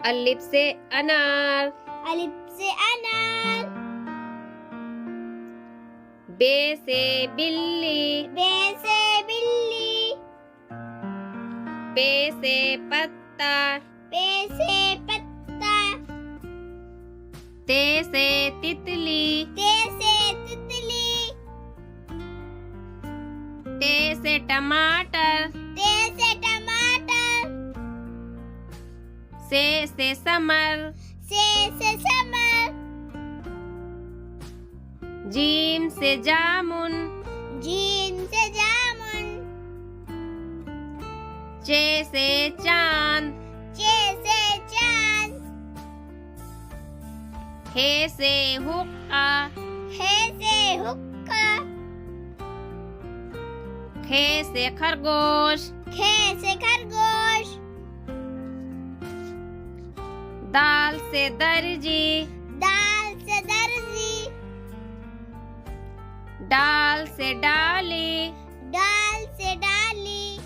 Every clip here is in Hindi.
अलिफ से अनार, अलिफ से अनार। बे से बिल्ली, बे से बिल्ली। पे से पत्ता, पे से पत्ता। ते से तितली, ते से तितली। टे से टमाटर, ते से टमाटर। से समर, से समर। जीम से जामुन, जीम से जामुन। चे से चांद, चे से चांद। हे से हुक्का, हे से हुक्का। खे से खरगोश, खे से खरगोश। दाल से दर्जी, दाल से दर्जी। डाल से डाली, डाल से डाली।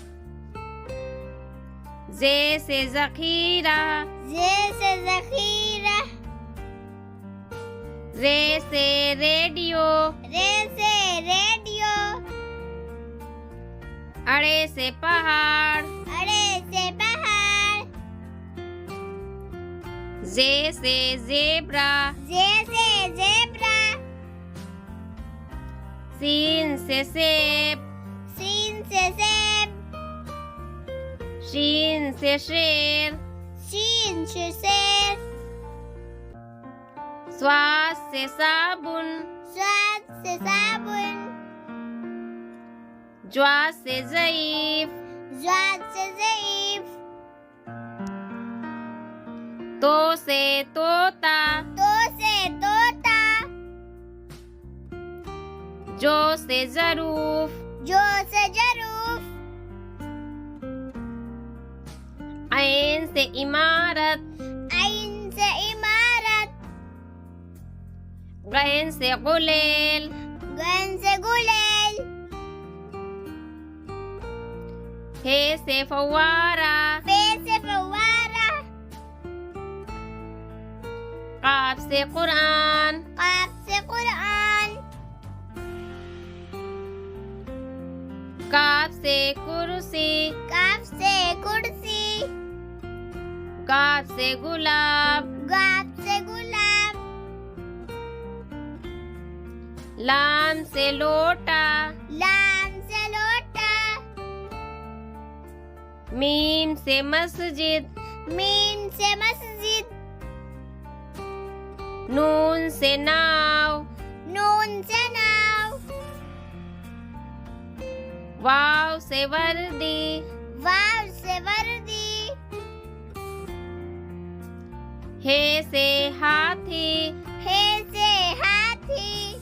जे से जखीरा, जे से जखीरा। रे से रेडियो, रे से रेडियो। अड़े से पहाड़, अड़े से पहाड़। जे से जेब्रा, जे से जेब्रा। सीन से सेब, सीन से सेब। शीन से शेर, शीन से शेर। स्वाद से साबुन, स्वाद से साबुन। ज्वा से ज़ईफ, ज्वाद से ज़ईफ। तो से तोता, तो से तोता। जो से ज़रूफ, जो से जरूफ। ऐन से इमारत, आइन से इमारत। गैन से गुलेल, गन से गुलेल। हे से फवारा, पे से फवारा। काफ से कुरान, काफ से कुरान। काफ से कुर्सी, काफ से कुर्सी। गाफ से गुलाब, गाफ से गुलाब। लाम से लोटा, लाम से लोटा। मीम से मस्जिद, मीम से मस्जिद। नून से नाव, नून से नाव। वाव से वर्दी, वाव से वर्दी। हे से हाथी, हे से हाथी।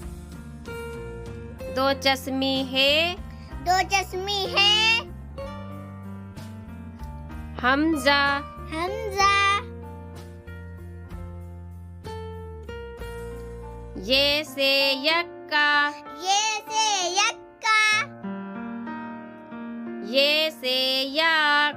दो चश्मी है, दो चश्मी है। हमजा, हमजा। ये से यक्का, ये से यक्का। ये से याक,